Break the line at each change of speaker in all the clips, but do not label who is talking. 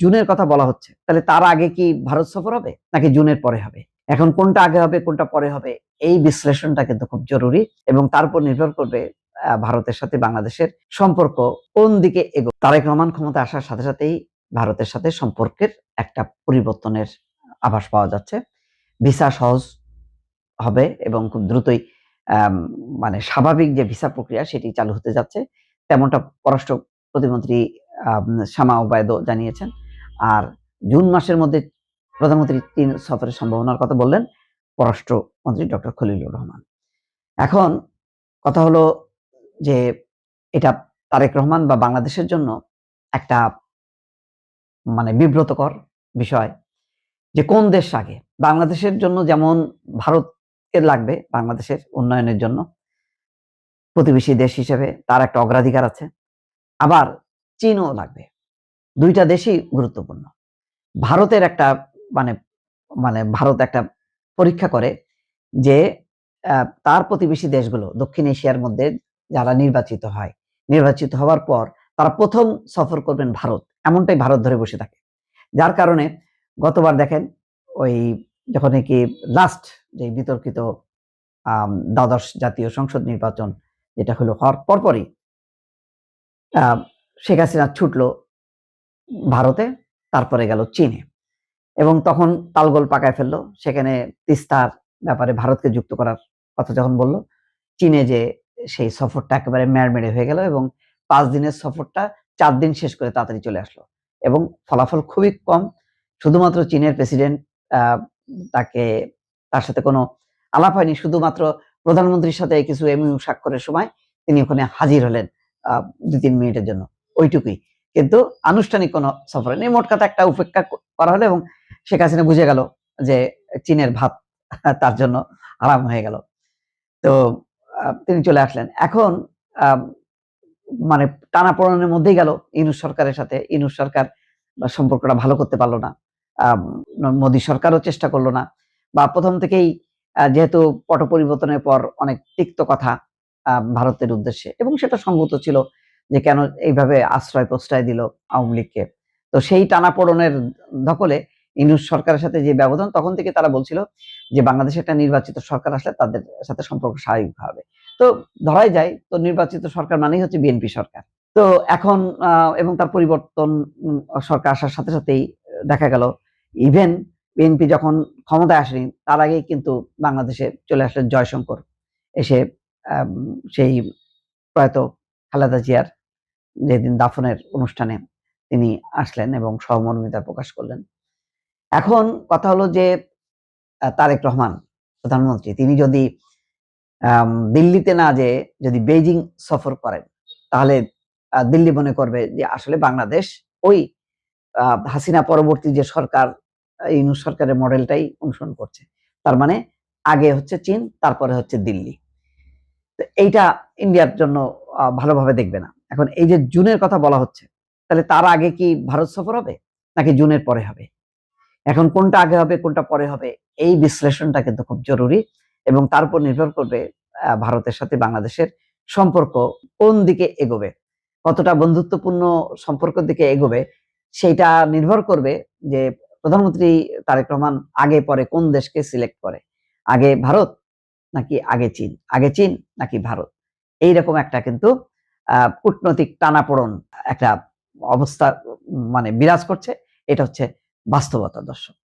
জুনের কথা বলা হচ্ছে, তাহলে তার আগে কি ভারত সফর হবে নাকি জুনের পরে হবে? এখন কোনটা আগে হবে কোনটা পরে হবে, এই বিশ্লেষণটা কিন্তু খুব জরুরি এবং তার উপর নির্ভর করবে ভারতের সাথে বাংলাদেশের সম্পর্ক কোন দিকে এগোবে। তারেক রহমান ক্ষমতায় আসার সাথে সাথেই ভারতের সাথে সম্পর্কের একটা পরিবর্তনের আভাস পাওয়া যাচ্ছে। ভিসা সহজ হবে এবং খুব দ্রুতই মানে স্বাভাবিক যে ভিসা প্রক্রিয়া সেটি চালু হতে যাচ্ছে, তেমনটা পররাষ্ট্র প্রতিমন্ত্রী শামা ওবায়দও জানিয়েছেন। আর জুন মাসের মধ্যে প্রধানমন্ত্রী চীন সফরের সম্ভাবনার কথা বললেন পররাষ্ট্রমন্ত্রী ডক্টর খলিলুর রহমান। এখন কথা হলো যে এটা তারেক রহমান বা বাংলাদেশের জন্য একটা মানে বিব্রতকর বিষয় যে কোন দেশ আগে। বাংলাদেশের জন্য যেমন ভারতকে লাগবে বাংলাদেশের উন্নয়নের জন্য, প্রতিবেশী দেশ হিসেবে তার একটা অগ্রাধিকার আছে, আবার চীনও লাগবে। দুইটা দেশই গুরুত্বপূর্ণ। ভারতের একটা মানে মানে ভারত একটা পরীক্ষা করে যে তার প্রতিবেশী দেশগুলো দক্ষিণ এশিয়ার মধ্যে যারা নির্বাচিত হয়, নির্বাচিত হওয়ার পর তারা প্রথম সফর করবেন ভারত, এমনটাই ভারত ধরে বসে থাকে। যার কারণে গতবার দেখেন ওই যখন কি লাস্ট যে বিতর্কিত দ্বাদশ জাতীয় সংসদ নির্বাচন যেটা হলো হওয়ার পরপরই শেখ হাসিনা ছুটলো ভারতে, তারপরে গেল চীনে এবং তখন তালগোল পাকায় ফেললো। সেখানে তিস্তার ব্যাপারে ভারতকে যুক্ত করার কথা যখন বলল, চীনে যে সেই সফরটা একেবারে মেড়মেড়ে হয়ে গেল এবং 5 দিনের সফরটা 4 দিন শেষ করে তাড়াতাড়ি চলে আসলো এবং ফলাফল খুবই কম। শুধুমাত্র চীনের প্রেসিডেন্ট তার সাথে কোনো আলাপ হয়নি, শুধুমাত্র প্রধানমন্ত্রীর সাথে কিছু এমইউ স্বাক্ষরের সময় তিনি ওখানে হাজির হলেন 2-3 মিনিটের জন্য, ওইটুকুই। কিন্তু আনুষ্ঠানিক কোনো সফরে নেই। মোট কথা একটা উপেক্ষা করা হলো এবং শেখ হাসিনা বুঝে গেল যে চীনের ভাত তার জন্য আরাম হয়ে গেল। তো তিনি চলে আসলেন। এখন মানে টানাপোড়েনের মধ্যেই গেল ইউনূস সরকারের সাথে। ইউনূস সরকার সম্পর্কটা ভালো করতে পারলো না, মোদী সরকারও চেষ্টা করলো না, বা প্রথম থেকেই যেহেতু পট পরিবর্তনের পর অনেক তিক্ত কথা ভারতের উদ্দেশ্যে, এবং সেটা সঙ্গত ছিল যে কেন এইভাবে আশ্রয় প্রশ্রয় দিল আওয়ামী লীগকে। তো সেই টানাপোড়েনের ধকলে ইউনূস সরকারের সাথে যে ব্যবধান, তখন থেকে তারা বলছিল যে বাংলাদেশে একটা নির্বাচিত সরকার আসলে তাদের সাথে সম্পর্ক স্বাভাবিক হবে। তো ধরাই যায়, তো নির্বাচিত সরকার মানেই হচ্ছে বিএনপি সরকার। তো এখন এবং তার পরিবর্তন সরকার আসার সাথে সাথেই দেখা গেল ইভেন বিএনপি যখন ক্ষমতায় আসেনি তার আগেই কিন্তু বাংলাদেশে চলে আসলেন জয়শঙ্কর, এসে সেই প্রয়াত খালেদা জিয়ার যেদিন দাফনের অনুষ্ঠানে তিনি আসলেন এবং সহমর্মিতা প্রকাশ করলেন। এখন কথা হলো যে তারেক রহমান প্রধানমন্ত্রী তিনি যদি দিল্লিতে না যেয়ে যদি বেইজিং সফর করেন, তাহলে দিল্লি মনে করবে যে আসলে বাংলাদেশ ওই হাসিনা পরবর্তী যে সরকার, ইউনূস সরকারের মডেলটাই অনুসরণ করছে। তার মানে আগে হচ্ছে চীন, তারপরে হচ্ছে দিল্লি। তো এইটা ইন্ডিয়ার জন্য ভালোভাবে দেখবে না। এখন এই যে জুনের কথা বলা হচ্ছে, তাহলে তার আগে কি ভারত সফর হবে নাকি জুনের পরে হবে? এখন কোনটা আগে হবে কোনটা পরে হবে, এই বিশ্লেষণটা কিন্তু খুব জরুরি এবং তার উপর নির্ভর করবে ভারতের সাথে বাংলাদেশের সম্পর্ক কোন দিকে এগোবে, কতটা বন্ধুত্বপূর্ণ সম্পর্কের দিকে এগোবে, সেটা নির্ভর করবে যে প্রধানমন্ত্রী তারেক রহমান আগে পরে কোন দেশকে সিলেক্ট করে, আগে ভারত নাকি আগে চীন, আগে চীন নাকি ভারত। এইরকম একটা কিন্তু কূটনৈতিক টানাপোড়েন একটা অবস্থা মানে বিরাজ করছে। এটা হচ্ছে বাস্তবতা। দর্শক,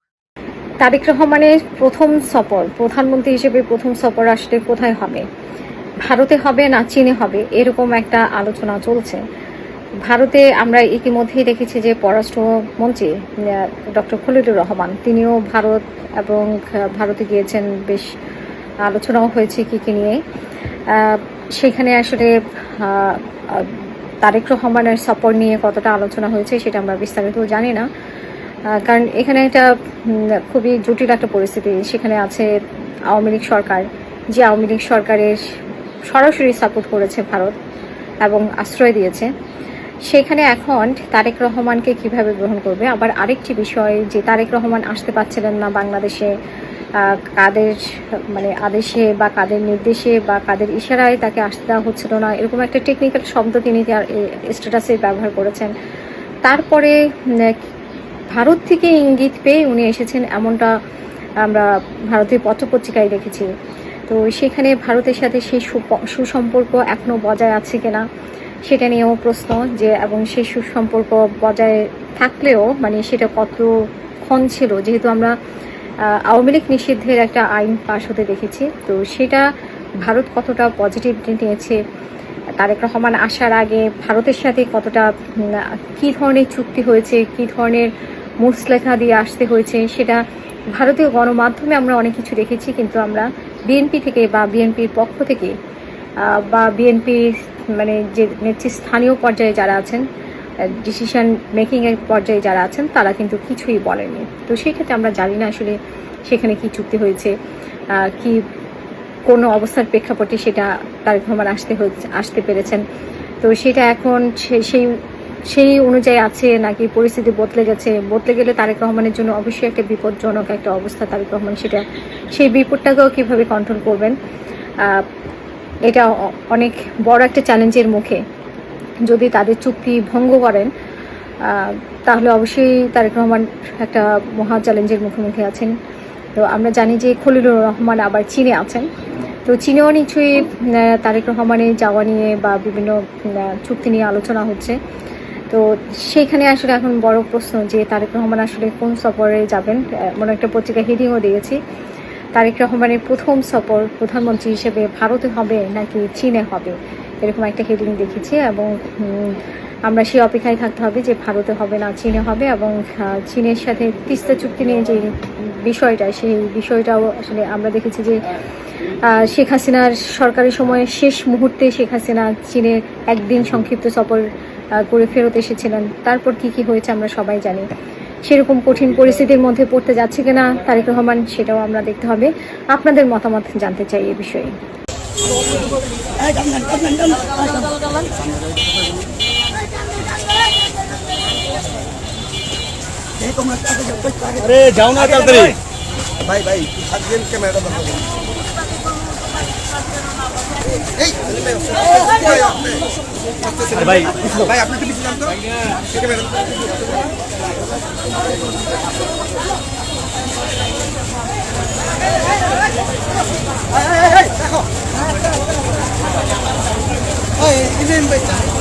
তারেক রহমানের প্রথম সফর, প্রধানমন্ত্রী হিসেবে প্রথম সফর আসলে কোথায় হবে? ভারতে হবে না চীনে হবে, এরকম একটা আলোচনা চলছে। ভারতে আমরা ইতিমধ্যেই দেখেছি যে পররাষ্ট্রমন্ত্রী ডক্টর খলিলুর রহমান তিনিও ভারত এবং ভারতে গিয়েছেন, বেশ আলোচনাও হয়েছে কি নিয়ে। সেখানে আসলে তারেক রহমানের সফর নিয়ে কতটা আলোচনা হয়েছে সেটা আমরা বিস্তারিত জানি না, কারণ এখানে একটা খুবই জটিল একটা পরিস্থিতি। সেখানে আছে আওয়ামী লীগ সরকার, যে আওয়ামী লীগ সরকারের সরাসরি সাপোর্ট করেছে ভারত এবং আশ্রয় দিয়েছে। সেখানে এখন তারেক রহমানকে কিভাবে গ্রহণ করবে? আবার আরেকটি বিষয় যে তারেক রহমান আসতে পারছিলেন না বাংলাদেশে, কাদের মানে আদেশে বা কাদের নির্দেশে বা কাদের ইশারায় তাকে আসতে দেওয়া হচ্ছিল না, এরকম একটা টেকনিক্যাল শব্দ তিনি তার স্ট্যাটাসে ব্যবহার করেছেন। তারপরে ভারত থেকে ইঙ্গিত পেয়ে উনি এসেছেন, এমনটা আমরা ভারতের পত্রপত্রিকায় দেখেছি। তো সেখানে ভারতের সাথে সেই সুসম্পর্ক এখনো বজায় আছে কিনা সেটা নিয়েও প্রশ্ন, যে এবং সেই সুসম্পর্ক বজায় থাকলেও মানে সেটা কতক্ষণ ছিল, যেহেতু আমরা আওয়ামী লীগ নিষিদ্ধের একটা আইন পাশ হতে দেখেছি। তো সেটা ভারত কতটা পজিটিভলি নিয়েছে, তারেক রহমান আসার আগে ভারতের সাথে কতটা কী ধরনের চুক্তি হয়েছে, কী ধরনের মুচলেখা দিয়ে আসতে হয়েছে, সেটা ভারতীয় গণমাধ্যমে আমরা অনেক কিছু দেখেছি। কিন্তু আমরা বিএনপি থেকে বা বিএনপির পক্ষ থেকে বা বিএনপির মানে যে নেতৃস্থানীয় পর্যায়ে যারা আছেন, ডিসিশন মেকিংয়ের পর্যায়ে যারা আছেন, তারা কিন্তু কিছুই বলেনি। তো সেই ক্ষেত্রে আমরা জানি না আসলে সেখানে কি চুক্তি হয়েছে, কি কোনো অবস্থার প্রেক্ষাপটে সেটা তারেক রহমান আসতে পেরেছেন। তো সেটা এখন সেই অনুযায়ী আছে নাকি পরিস্থিতি বদলে গেলে তারেক রহমানের জন্য অবশ্যই একটা বিপজ্জনক একটা অবস্থা। তারেক রহমান সেই বিপদটাকেও কীভাবে কন্ট্রোল করবেন, এটা অনেক বড় একটা চ্যালেঞ্জের মুখে। যদি তাদের চুক্তি ভঙ্গ করেন তাহলে অবশ্যই তারেক রহমান একটা মহা চ্যালেঞ্জের মুখোমুখি আছেন। তো আমরা জানি যে খলিলুর রহমান আবার চীনে আছেন। তো চীনেও নিশ্চয়ই তারেক রহমানের যাওয়া নিয়ে বা বিভিন্ন চুক্তি নিয়ে আলোচনা হচ্ছে। তো সেইখানে আসলে এখন বড় প্রশ্ন যে তারেক রহমান আসলে কোন সফরে যাবেন। এমন একটা পত্রিকা হেডিংও দিয়েছি, তারেক রহমানের প্রথম সফর প্রধানমন্ত্রী হিসেবে ভারতে হবে নাকি চীনে হবে, এরকম একটা হেডিং দেখেছি। এবং আমরা সেই অপেক্ষায় থাকতে হবে যে ভারতে হবে না চীনে হবে। এবং চীনের সাথে তিস্তা চুক্তি নিয়ে যে বিষয়টা, সেই বিষয়টাও আসলে আমরা দেখেছি যে শেখ হাসিনার সরকারি সময়ে শেষ মুহূর্তে শেখ হাসিনা চীনে একদিন সংক্ষিপ্ত সফর করে ফেরত এসেছিলেন। তারপর কি হয়েছে আমরা সবাই জানি। সেরকম কঠিন পরিস্থিতির মধ্যে পড়তে যাচ্ছে কিনা তারেক রহমান, সেটাও আমরা দেখতে হবে। আপনাদের মতামত জানতে চাই এ বিষয়ে।
अरे जाओ ना ताड़ाताड़ी
भाई भाई आजकल कैमरा बंद करो
अरे भाई
भाई आपने पीछे जान तो कैमरा देखो ओए इधर भाई